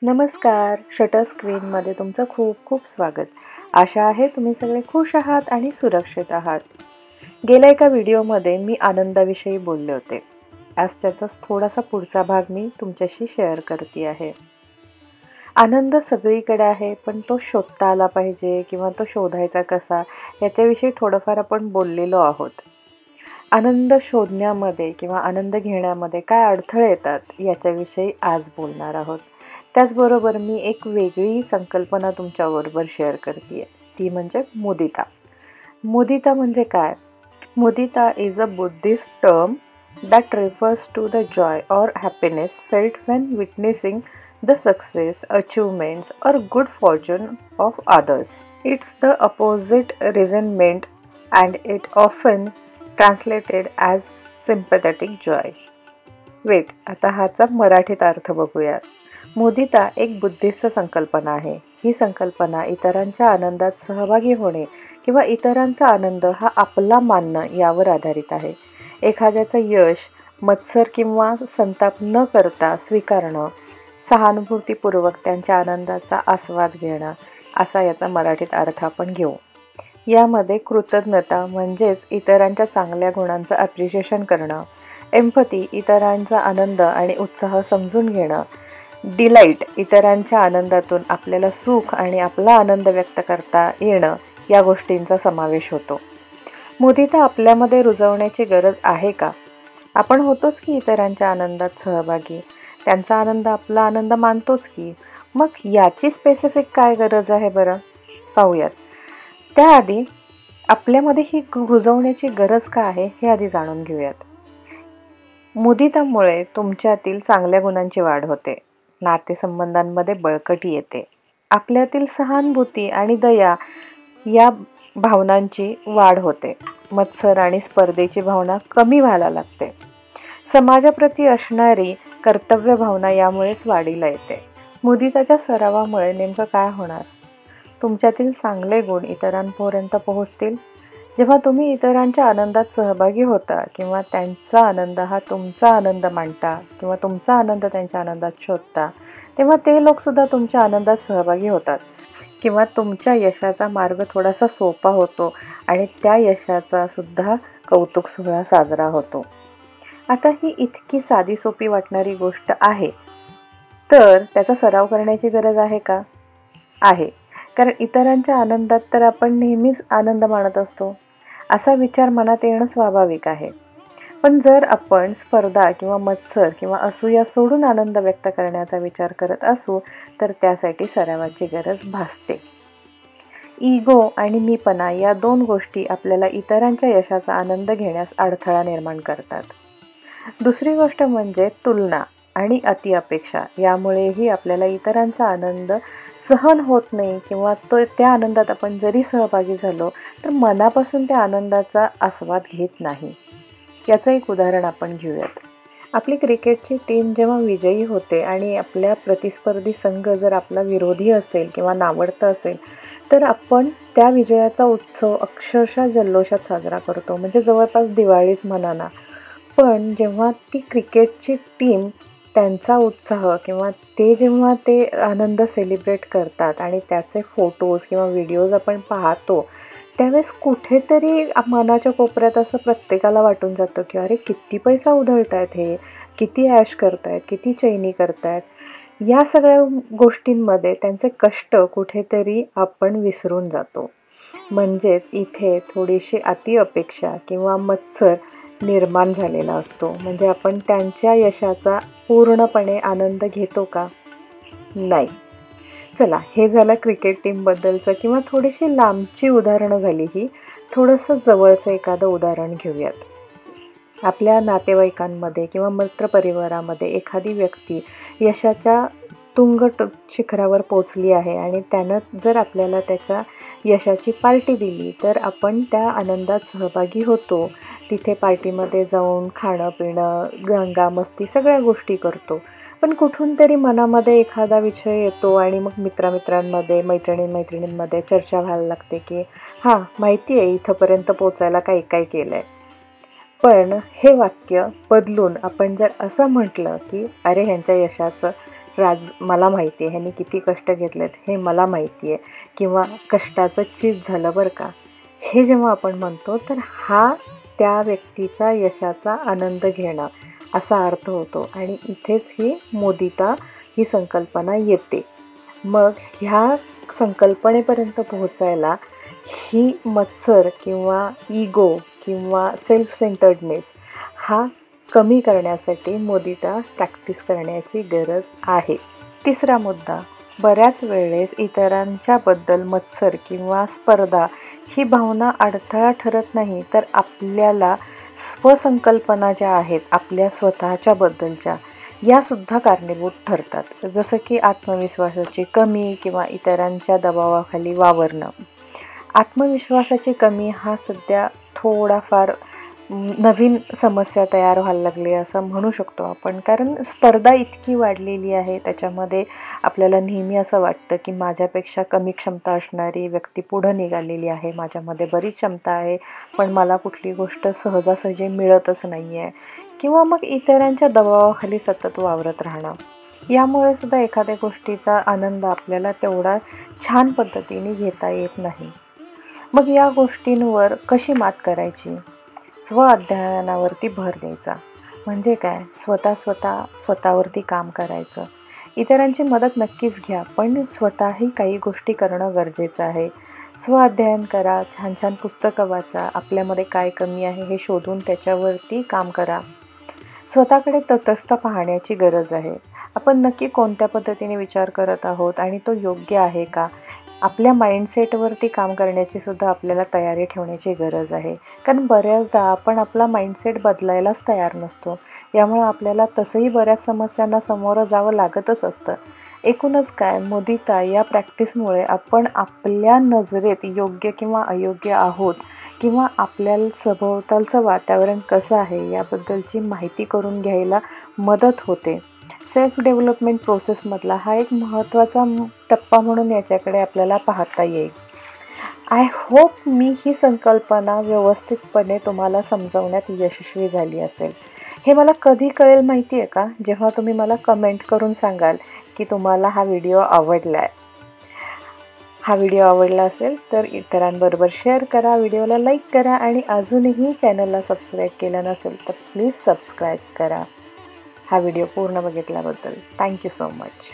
नमस्कार. शटर स्क्रीनमध्ये तुमचं खूप खूप स्वागत. आशा आहे तुम्ही सगळे खुश आहात आणि सुरक्षित आहात. गेल्या एका व्हिडिओमध्ये मी आनंदाविषयी बोलले होते. आज त्याचाच थोडासा पुढचा भाग मी तुमच्याशी शेअर करते आहे. आनंद सगळीकडे आहे, पण तो शोधता आला पाहिजे किंवा तो शोधायचा कसा याच्याविषयी थोडंफार आपण बोललेलो आहोत. आनंद शोधण्यामध्ये किंवा आनंद घेण्यामध्ये काय अडथळे येतात याच्याविषयी आज बोलणार आहोत. त्याचबरोबर मी एक वेगळी संकल्पना तुमच्याबरोबर शेअर करते आहे, ती म्हणजे मुदिता. मुदिता म्हणजे काय? Mudita is a Buddhist term that refers to the joy or happiness felt when witnessing the success, achievements, or good fortune of others. It's the opposite resentment and it often translated as sympathetic joy. Wait, आता ह्याचा मराठीत अर्थ बघूया. मुदिता एक Buddhist संकल्पना आहे. ही संकल्पना इतरांच्या आनंदात सहभागी होणे किंवा इतरांचा आनंद हा आपला मानणं यावर आधारित आहे. एखाद्याचं यश मत्सर किंवा संताप न करता स्वीकारणं, सहानुभूतीपूर्वक त्यांच्या आनंदाचा आस्वाद घेणं, असा याचा मराठीत अर्थ आपण घेऊ. यामध्ये कृतज्ञता म्हणजेच इतरांच्या चांगल्या गुणांचं ॲप्रिशिएशन करणं, एम्पथी इतरांचा आनंद आणि उत्साह समजून घेणं, डिलाईट इतरांच्या आनंदातून आपल्याला सुख आणि आपला आनंद व्यक्त करता येणं या गोष्टींचा समावेश होतो. मुदिता आपल्यामध्ये रुजवण्याची गरज आहे का? आपण होतोच की इतरांच्या आनंदात सहभागी, त्यांचा आनंद आपला आनंद मानतोच की. मग याची स्पेसिफिक काय गरज आहे बरं? पाहूयात. त्याआधी आपल्यामध्ये ही रुजवण्याची गरज का आहे हे आधी जाणून घेऊयात. मुदितामुळे तुमच्यातील चांगल्या गुणांची वाढ होते, नातेसंबंधांमध्ये बळकटी येते, आपल्यातील सहानुभूती आणि दया या भावनांची वाढ होते, मत्सर आणि स्पर्धेची भावना कमी व्हायला लागते, समाजाप्रती असणारी कर्तव्य भावना यामुळेच वाढीला येते. मुदिताच्या सरावामुळे नेमकं काय होणार? तुमच्यातील चांगले गुण इतरांपर्यंत पोहोचतील. जेव्हा तुम्ही इतरांच्या आनंदात सहभागी होता किंवा त्यांचा आनंद हा तुमचा आनंद मानता किंवा तुमचा आनंद त्यांच्या आनंदात शोधता, तेव्हा ते लोकसुद्धा तुमच्या आनंदात सहभागी होतात किंवा तुमच्या यशाचा मार्ग थोडासा सोपा होतो आणि त्या यशाचा सुद्धा कौतुक सोहळा साजरा होतो. आता ही इतकी साधी सोपी वाटणारी गोष्ट आहे, तर त्याचा सराव करण्याची गरज आहे का? आहे. कारण इतरांच्या आनंदात तर आपण नेहमीच आनंद मानत असतो, असा विचार मनात येणं स्वाभाविक आहे. पण जर आपण स्पर्धा किंवा मत्सर किंवा असूया सोडून आनंद व्यक्त करण्याचा विचार करत असू, तर त्यासाठी सरावाची गरज भासते. इगो आणि मीपणा या दोन गोष्टी आपल्याला इतरांच्या यशाचा आनंद घेण्यास अडथळा निर्माण करतात. दुसरी गोष्ट म्हणजे तुलना आणि अति अपेक्षा. यामुळेही आपल्याला इतरांचा आनंद सहन होत नाही किंवा त्या आनंदात आपण जरी सहभागी झालो तर मनापासून त्या आनंदाचा आस्वाद घेत नाही. याचं एक उदाहरण आपण घेऊयात. आपली क्रिकेटची टीम जेव्हा विजयी होते आणि आपल्या प्रतिस्पर्धी संघ जर आपला विरोधी असेल किंवा नावडतं असेल, तर आपण त्या विजयाचा उत्सव अक्षरशः जल्लोषात साजरा करतो, म्हणजे जवळपास दिवाळीच म्हणा ना. पण जेव्हा ती क्रिकेटची टीम त्यांचा उत्साह किंवा ते जेव्हा ते आनंद सेलिब्रेट करतात आणि त्याचे फोटोज किंवा व्हिडिओज आपण पाहतो, त्यावेळेस कुठेतरी मनाच्या कोपऱ्यात असं प्रत्येकाला वाटून जातं की अरे किती पैसा उधळतायत हे, किती ऐश करतायत, किती चैनी करतायत. या सगळ्या गोष्टींमध्ये त्यांचे कष्ट कुठेतरी आपण विसरून जातो. म्हणजेच इथे थोडीशी अति अपेक्षा किंवा मत्सर निर्माण झालेला असतो. म्हणजे आपण त्यांच्या यशाचा पूर्णपणे आनंद घेतो का? नाही. चला, हे झालं क्रिकेट टीमबद्दलचं किंवा थोडीशी लांबची उदाहरणं झाली. ही थोडंसं जवळचं एखादं उदाहरण घेऊयात. आपल्या नातेवाईकांमध्ये किंवा मित्रपरिवारामध्ये एखादी व्यक्ती यशाच्या तुंग शिखरावर पोचली आहे आणि त्यानं जर आपल्याला त्याच्या यशाची पार्टी दिली तर आपण त्या आनंदात सहभागी होतो. तिथे पार्टीमध्ये जाऊन खाणं पिणं दंगा मस्ती सगळ्या गोष्टी करतो. पण कुठून तरी मनामध्ये एखादा विषय येतो आणि मग मित्रांमध्ये मैत्रिणींमध्ये चर्चा व्हायला लागते की हां, माहिती आहे इथंपर्यंत पोचायला काय काय केलं आहे. पण हे वाक्य बदलून आपण जर असं म्हटलं की अरे ह्यांच्या यशाचं मला माहिती आहे ह्याने किती कष्ट घेतलेत हे मला माहिती आहे, किंवा कष्टाचं चीज झालं बरं का, हे जेव्हा आपण म्हणतो तर हा त्या व्यक्तीच्या यशाचा आनंद घेणं असा अर्थ होतो. आणि इथेच ही मोदिता ही संकल्पना येते. मग ह्या संकल्पनेपर्यंत पोहोचायला ही मत्सर किंवा इगो किंवा सेल्फ सेंटर्डनेस हा कमी करण्यासाठी मोदिता प्रॅक्टिस करण्याची गरज आहे. तिसरा मुद्दा, बऱ्याच वेळेस इतरांच्याबद्दल मत्सर किंवा स्पर्धा ही भावना अडथळा ठरत नाही, तर आपल्याला स्वसंकल्पना ज्या आहेत आपल्या स्वतःच्याबद्दलच्या यासुद्धा कारणीभूत ठरतात. जसं की आत्मविश्वासाची कमी किंवा इतरांच्या दबावाखाली वावरणं. आत्मविश्वासाची कमी हा सध्या थोडाफार नवीन समस्या तयार व्हायला लागली असं म्हणू शकतो आपण. कारण स्पर्धा इतकी वाढलेली आहे, त्याच्यामध्ये आपल्याला नेहमी असं वाटतं की माझ्यापेक्षा कमी क्षमता असणारी व्यक्ती पुढं निघालेली आहे, माझ्यामध्ये बरीच क्षमता आहे पण मला कुठली गोष्ट सहजासहजी मिळतच नाही आहे, किंवा मग इतरांच्या दबावाखाली सतत वावरत राहणं. यामुळे सुद्धा एखाद्या गोष्टीचा आनंद आपल्याला तेवढा छान पद्धतीने घेता येत नाही. मग या गोष्टींवर कशी मात करायची? स्वअध्ययनावरती भर द्यायचा. म्हणजे काय? स्वतःवरती काम करायचं. इतरांची मदत नक्कीच घ्या, पण स्वतःही काही गोष्टी करणं गरजेचं आहे. स्वअध्ययन करा, छान छान पुस्तकं वाचा, आपल्यामध्ये काय कमी आहे हे शोधून त्याच्यावरती काम करा. स्वतःकडे तटस्थ पाहण्याची गरज आहे. आपण नक्की कोणत्या पद्धतीने विचार करत आहोत आणि तो योग्य आहे का? आपल्या माइंडसेटवरती काम करण्याची सुद्धा आपल्याला तयारी ठेवण्याची गरज आहे. कारण बऱ्याचदा आपण आपला माइंडसेट बदलायलाच तयार नसतो. यामुळे आपल्याला तसंही बऱ्याच समस्यांना सामोरं जावं लागतच असतं. एकूणच काय, मोदिता या प्रॅक्टिसमुळे आपण आपल्या नजरेत योग्य किंवा अयोग्य आहोत, किंवा आपल्याला सभोवतालचं वातावरण कसं आहे याबद्दलची माहिती करून घ्यायला मदत होते. सेल्फ डेव्हलपमेंट प्रोसेसमधला हा एक महत्त्वाचा टप्पा म्हणून याच्याकडे आपल्याला पाहता येईल. आय होप मी ही संकल्पना व्यवस्थितपणे तुम्हाला समजवण्यात यशस्वी झाली असेल. हे मला कधी कळेल माहिती आहे का? जेव्हा तुम्ही मला कमेंट करून सांगाल की तुम्हाला हा व्हिडिओ आवडला आहे. हा व्हिडिओ आवडला असेल तर इतरांबरोबर शेअर करा, व्हिडिओला लाईक करा, आणि अजूनही चॅनलला सबस्क्राईब केलं नसेल तर प्लीज सबस्क्राईब करा. हा व्हिडिओ पूर्ण बघितल्याबद्दल थँक्यू सो मच.